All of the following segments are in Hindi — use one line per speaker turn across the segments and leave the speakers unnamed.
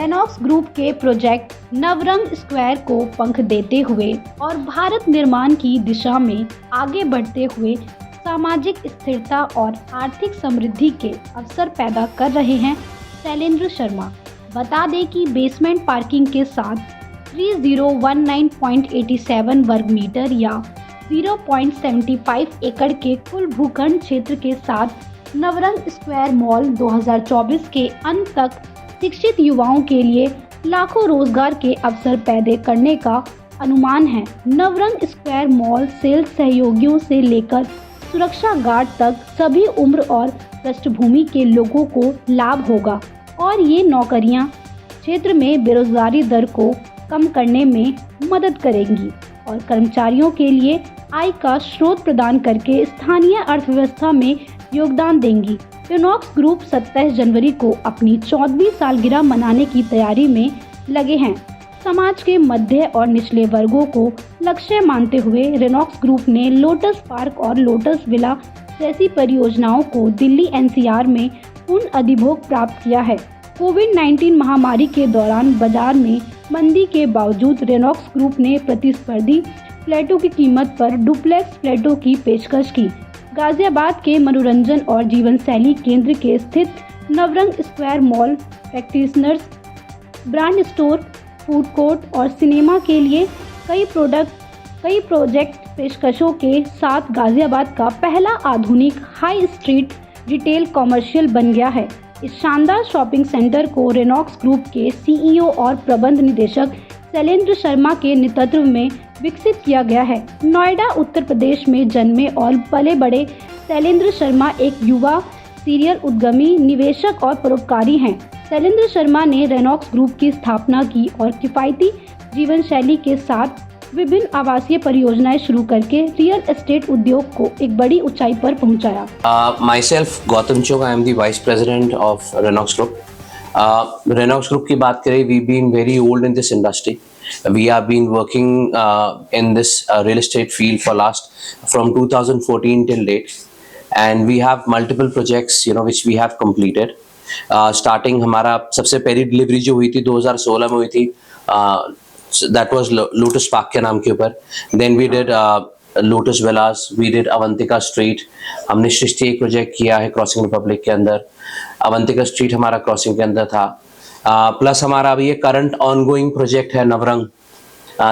रेनॉक्स ग्रुप के प्रोजेक्ट नवरंग स्क्वायर को पंख देते हुए और भारत निर्माण की दिशा में आगे बढ़ते हुए सामाजिक स्थिरता और आर्थिक समृद्धि के अवसर पैदा कर रहे हैं शैलेंद्र शर्मा। बता दें कि बेसमेंट पार्किंग के साथ 3019.87 वर्ग मीटर या 0.75 एकड़ के कुल भूखंड क्षेत्र के साथ नवरंग स्क्वायर मॉल 2024 के अंत तक शिक्षित युवाओं के लिए लाखों रोजगार के अवसर पैदा करने का अनुमान है। नवरंग स्क्वायर मॉल सेल्स सहयोगियों से लेकर सुरक्षा गार्ड तक सभी उम्र और पृष्ठभूमि के लोगों को लाभ होगा और ये नौकरियां क्षेत्र में बेरोजगारी दर को कम करने में मदद करेंगी और कर्मचारियों के लिए आय का स्रोत प्रदान करके स्थानीय अर्थव्यवस्था में योगदान देंगी। रेनॉक्स ग्रुप 27 जनवरी को अपनी 14वीं सालगिरह मनाने की तैयारी में लगे हैं। समाज के मध्य और निचले वर्गों को लक्ष्य मानते हुए रेनॉक्स ग्रुप ने लोटस पार्क और लोटस विला जैसी परियोजनाओं को दिल्ली एनसीआर में पूर्ण अधिभोग प्राप्त किया है। कोविड-19 महामारी के दौरान बाजार में मंदी के बावजूद रेनॉक्स ग्रुप ने प्रतिस्पर्धी फ्लैटों की कीमत पर डुप्लेक्स फ्लैटों की पेशकश की। गाजियाबाद के मनोरंजन और जीवन शैली केंद्र के स्थित Navrang square mall practitioners brand store, food court और सिनेमा के लिए कई प्रोजेक्ट पेशकशों के साथ गाजियाबाद का पहला आधुनिक हाई स्ट्रीट रिटेल कॉमर्शियल बन गया है। इस शानदार शॉपिंग सेंटर को रेनॉक्स ग्रुप के सीईओ और प्रबंध निदेशक शैलेंद्र शर्मा के नेतृत्व में विकसित किया गया है। नोएडा उत्तर प्रदेश में जन्मे और पले बड़े शैलेंद्र शर्मा एक युवा सीरियल उद्यमी, निवेशक और परोपकारी हैं। शैलेंद्र शर्मा ने रेनॉक्स ग्रुप की स्थापना की और किफ़ायती जीवन शैली के साथ विभिन्न आवासीय परियोजनाएं शुरू करके रियल एस्टेट उद्योग को एक बड़ी ऊंचाई पर पहुंचाया।
Myself, Gautam Chok, I am the Vice President of Renox Group. Renox Group की बात करें, we've been very old in this industry. We have been working in this real estate field from 2014 till date, and we have multiple projects, which we have completed. Starting हमारा सबसे पहली डिलीवरी जो हुई थी 2016 में हुई थी, that was Lotus Park के नाम के ऊपर. Then we did Lotus Villas, we did Avantika Street. हमने सृष्टि एक प्रोजेक्ट किया है क्रॉसिंग रिपब्लिक के अंदर. अवंतिका स्ट्रीट हमारा क्रॉसिंग के अंदर था. प्लस हमारा अभी ये करंट ऑनगोइंग प्रोजेक्ट है Navrang,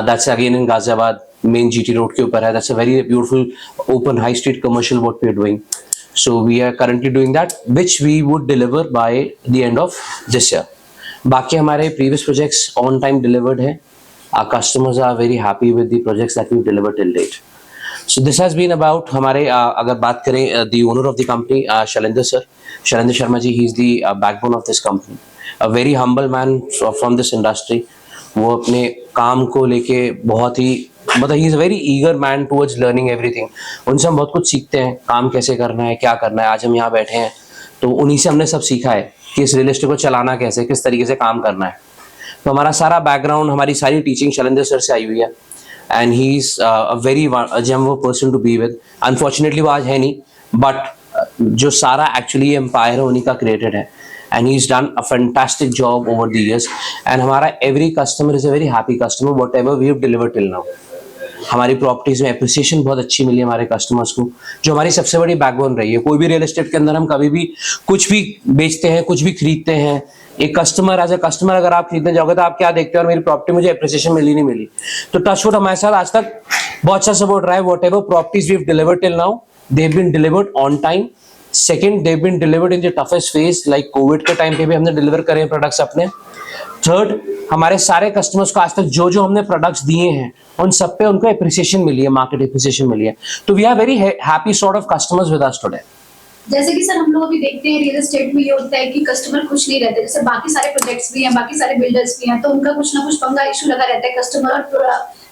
that's again in Ghaziabad main GT road के ऊपर है. That's a very beautiful open high street commercial what we are doing. So we are currently doing that which we would deliver by the end of this year. बाकी हमारे previous projects on time delivered है. Our customers are very happy with the projects that we've delivered till date. So this has been about हमारे अगर बात करें the owner of the company, Shailendra sir, Shailendra Sharma ji, he is the backbone of this company. A very humble man from this industry. वो अपने काम को लेके बहुत ही he is a very eager man towards learning everything. उनसे हम बहुत कुछ सीखते हैं, काम कैसे करना है, क्या करना है. आज हम यहाँ बैठे हैं तो उन्हीं से हमने सब सीखा है कि इस रियल एस्टेट को चलाना कैसे, किस तरीके से काम करना है. तो हमारा सारा बैकग्राउंड, हमारी सारी टीचिंग शैलेंद्र सर से आई हुई है. And he is a very gem person to be with. Unfortunately वो आज है नहीं, बट जो सारा एक्चुअली एम्पायर है उन्हीं का क्रिएटेड है. And he is done a fantastic job over the years. And हमारा every customer is a very happy customer what we have delivered till now. हमारी प्रॉपर्टीज में अप्रिसिएशन बहुत अच्छी मिली हमारे कस्टमर्स को, जो हमारी सबसे बड़ी बैकबोन रही है. कोई भी रियल एस्टेट के अंदर हम कभी भी कुछ भी बेचते हैं, कुछ भी खरीदते हैं, एक कस्टमर एज अ कस्टमर अगर आप खरीदने जाओगे तो आप क्या देखते हो, और मेरी प्रॉपर्टी मुझे अप्रिसिएशन मिली नहीं मिली. तो टचवुड हमारे साथ आज तक बहुत अच्छा सपोर्ट रहा है. Whatever properties we have delivered till now, they have been delivered on time. Second, they have been delivered in the toughest phase, like Covid के टाइम पे भी हमने डिलीवर करे प्रोडक्ट्स अपने. थर्ड, हमारे सारे कस्टमर्स को आज तक जो हमने प्रोडक्ट्स दिए हैं उन सब पे उनको अप्रिसिएशन मिली है, मार्केट अप्रिसिएशन मिली है. तो we are very happy sort of customers with us today.
जैसे कि सर हम लोग अभी देखते हैं रियल एस्टेट में ये होता है कि कस्टमर खुश नहीं रहते. जैसे बाकी सारे प्रोजेक्ट्स भी हैं, बाकी सारे बिल्डर्स भी हैं, तो उनका कुछ ना कुछ पंगा इशू लगा रहता है कस्टमर और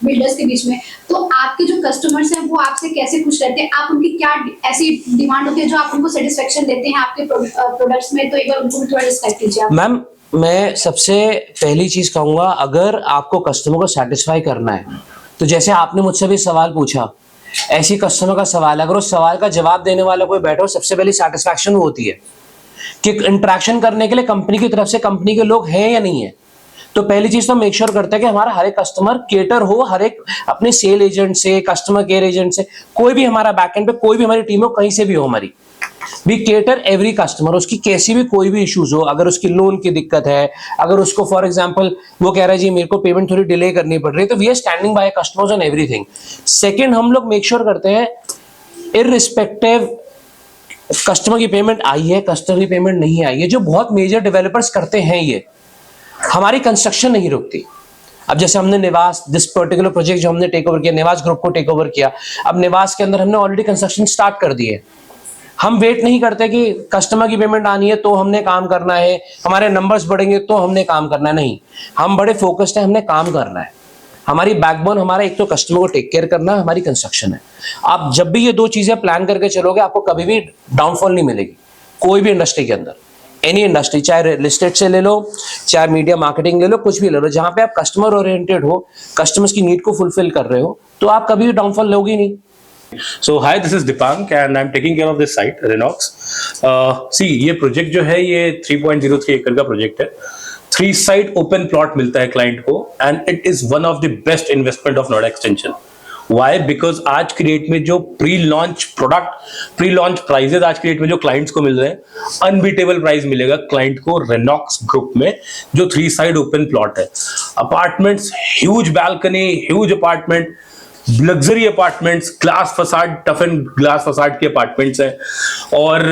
बिल्डर्स के बीच में. तो आपके जो कस्टमर्स हैं वो आपसे कैसे खुश रहते हैं? आप उनकी क्या ऐसी डिमांड होती है जो आप उनको सेटिस्फेक्शन देते हैं आपके प्रोडक्ट्स में? तो एक बार उनको भी थोड़ा डिस्क्राइब कीजिए आप.
मैम, मैं सबसे पहली चीज कहूंगा, अगर आपको कस्टमर को सेटिस्फाई करना है तो जैसे आपने मुझसे भी सवाल पूछा, ऐसी कस्टमर का सवाल है, अगर उस सवाल का जवाब देने वाला कोई बैठो, सबसे पहली सेटिस्फैक्शन होती है कि इंटरेक्शन करने के लिए कंपनी की तरफ से कंपनी के लोग हैं या नहीं है. तो पहली चीज तो मेक श्योर करते हैं कि हमारा हर एक कस्टमर केटर हो, हर एक अपने सेल एजेंट से, कस्टमर केयर एजेंट से, कोई भी हमारा बैकएंड पे कोई भी हमारी टीम हो, कहीं से भी हो हमारी, वी केटर एवरी कस्टमर। उसकी कैसी भी कोई भी इश्यूज हो, अगर उसकी लोन की दिक्कत है, अगर उसको फॉर एग्जांपल वो कह रहा है जी मेरे को पेमेंट थोड़ी डिले करनी पड़ रही है, तो we are standing by customers on everything. Second, हम लोग मेक श्योर करते हैं इररिस्पेक्टिव कस्टमर की पेमेंट आई है, कस्टमर की पेमेंट नहीं आई है, जो बहुत मेजर डेवलपर्स करते हैं, ये हमारी कंस्ट्रक्शन नहीं रुकती। अब जैसे हमने निवास, दिस पर्टिकुलर प्रोजेक्ट जो हमने टेक ओवर किया, निवास ग्रुप को टेक ओवर किया, अब निवास के अंदर हमने ऑलरेडी कंस्ट्रक्शन स्टार्ट कर दी है। हम वेट नहीं करते कि कस्टमर की पेमेंट आनी है तो हमने काम करना है, हमारे नंबर्स बढ़ेंगे तो हमने काम करना है, नहीं, हम बड़े फोकस्ड हैं, हमने काम करना है। हमारी बैकबोन हमारा एक तो कस्टमर को टेक केयर करना, हमारी कंस्ट्रक्शन है। आप जब भी ये दो चीजें प्लान करके चलोगे, आपको कभी भी डाउनफॉल नहीं मिलेगी, कोई भी इंडस्ट्री के अंदर, एनी इंडस्ट्री, चाहे रियल एस्टेट से ले लो, चाहे मीडिया मार्केटिंग ले लो, कुछ भी ले लो, जहां पे आप कस्टमर ओरिएंटेड हो, कस्टमर्स की नीड को फुलफिल कर रहे हो, तो आप कभी भी डाउनफॉल लोगे नहीं।
So hi, this is Dipank and I'm taking care of this site, Renox. See, ये प्रोजेक्ट जो है ये 3.03 एकड़ का प्रोजेक्ट है। 3 साइड ओपन प्लॉट मिलता है क्लाइंट को and it is one of the best investment of Noida extension. Why? Because आज की डेट में जो pre launch product, pre launch prices आज की डेट में जो क्लाइंट्स को मिल रहे हैं, अनबीटेबल प्राइस मिलेगा क्लाइंट को रेनॉक्स ग्रुप में, जो 3 साइड ओपन प्लॉट है। Apartments, huge balcony, huge apartment, luxury apartments, glass facade, tough and glass facade के अपार्टमेंट्स हैं, और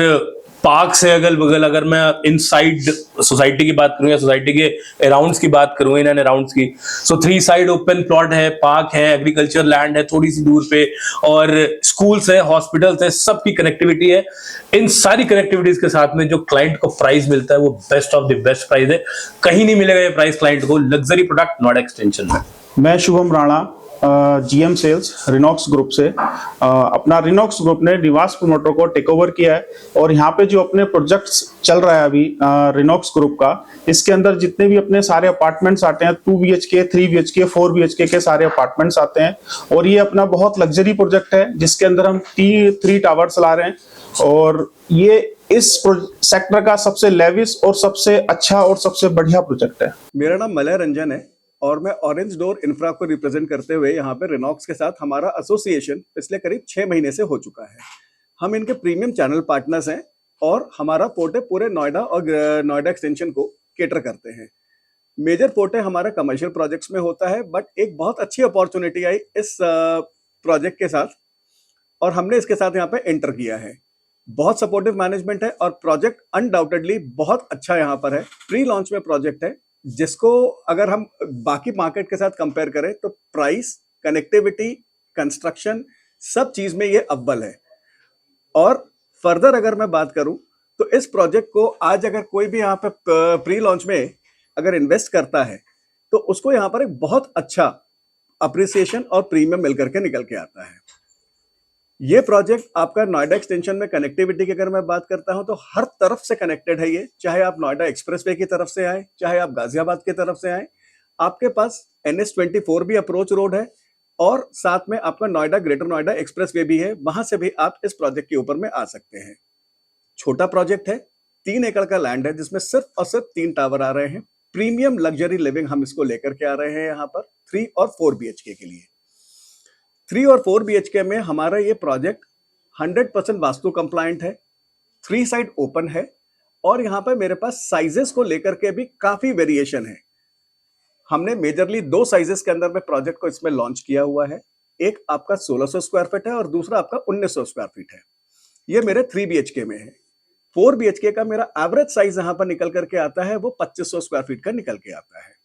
पार्क से अगल बगल। अगर मैं इनसाइड सोसाइटी की बात करूं या सोसाइटी के अराउंड्स की बात करूं, इन एंड अराउंड्स की, सो 3 साइड ओपन प्लॉट है, पार्क है, एग्रीकल्चर लैंड है थोड़ी सी दूर पे, और स्कूल्स है, हॉस्पिटल्स है, सबकी कनेक्टिविटी है। इन सारी कनेक्टिविटीज के साथ में जो क्लाइंट को प्राइस मिलता है वो best of the best price है। कहीं नहीं मिलेगा ये प्राइस क्लाइंट को लग्जरी प्रोडक्ट नोएडा एक्सटेंशन में।
मैं Shubham Rana, GM sales Rinox group से। अपना रिनॉक्स ग्रुप ने निवास प्रमोटर को टेक ओवर किया है, और यहाँ पे जो अपने प्रोजेक्ट्स चल रहा है अभी रिनॉक्स ग्रुप का, इसके अंदर जितने भी अपने सारे अपार्टमेंट्स आते हैं, 2 BHK, 3 BHK, 4 BHK के सारे अपार्टमेंट्स आते हैं। और ये अपना बहुत लग्जरी प्रोजेक्ट है जिसके अंदर हम 3 टावर्स ला रहे हैं, और ये इस सेक्टर का सबसे लेविश और सबसे अच्छा और सबसे बढ़िया प्रोजेक्ट है।
मेरा नाम मलय रंजन है और मैं ऑरेंज डोर इंफ्रा को रिप्रेजेंट करते हुए यहाँ पे रिनॉक्स के साथ हमारा एसोसिएशन पिछले करीब 6 महीने से हो चुका है। हम इनके प्रीमियम चैनल पार्टनर्स हैं और हमारा पोर्टे पूरे नोएडा और नोएडा एक्सटेंशन को केटर करते हैं। मेजर पोर्टे हमारा कमर्शियल प्रोजेक्ट्स में होता है, बट एक बहुत अच्छी अपॉर्चुनिटी आई इस प्रोजेक्ट के साथ और हमने इसके साथ यहाँ पे एंटर किया है। बहुत सपोर्टिव मैनेजमेंट है और प्रोजेक्ट अनडाउटेडली बहुत अच्छा यहाँ पर है। प्री लॉन्च में प्रोजेक्ट है जिसको अगर हम बाकी मार्केट के साथ कंपेयर करें तो प्राइस, कनेक्टिविटी, कंस्ट्रक्शन, सब चीज में ये अव्वल है। और फर्दर अगर मैं बात करूं तो इस प्रोजेक्ट को आज अगर कोई भी यहाँ पे प्री लॉन्च में अगर इन्वेस्ट करता है तो उसको यहाँ पर एक बहुत अच्छा अप्रिसिएशन और प्रीमियम मिलकर के निकल के आता है। ये प्रोजेक्ट आपका नोएडा एक्सटेंशन में कनेक्टिविटी की अगर मैं बात करता हूं तो हर तरफ से कनेक्टेड है ये, चाहे आप नोएडा एक्सप्रेसवे की तरफ से आए, चाहे आप गाजियाबाद की तरफ से आए, आपके पास NH24 भी अप्रोच रोड है और साथ में आपका नोएडा ग्रेटर नोएडा एक्सप्रेसवे भी है, वहां से भी आप इस प्रोजेक्ट के ऊपर में आ सकते हैं। छोटा प्रोजेक्ट है, 3 एकड़ का लैंड है जिसमें सिर्फ और सिर्फ 3 टावर आ रहे हैं। प्रीमियम लग्जरी लिविंग हम इसको लेकर के आ रहे हैं यहाँ पर 3 और 4 BHK के लिए। 3 और 4 BHK में हमारा ये प्रोजेक्ट 100% वास्तु कंप्लायंट है, 3 साइड ओपन है और यहाँ पर मेरे पास साइजेस को लेकर के भी काफी वेरिएशन है। हमने मेजरली 2 साइजेस के अंदर में प्रोजेक्ट को इसमें लॉन्च किया हुआ है। एक आपका 1600 स्क्वायर फीट है और दूसरा आपका 1900 स्क्वायर फीट है। ये मेरे 3 BHK में है। 4 BHK का मेरा एवरेज साइज यहाँ पर निकल करके आता है वो 2500 स्क्वायर फीट का निकल के आता है।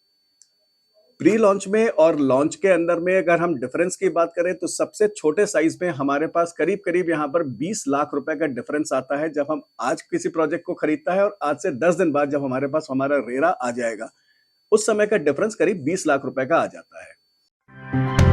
प्री लॉन्च में और लॉन्च के अंदर में अगर हम डिफरेंस की बात करें तो सबसे छोटे साइज में हमारे पास करीब करीब यहाँ पर 20 लाख रुपए का डिफरेंस आता है जब हम आज किसी प्रोजेक्ट को खरीदता है और आज से 10 दिन बाद जब हमारे पास हमारा रेरा आ जाएगा उस समय का डिफरेंस करीब 20 लाख रुपए का आ जाता है।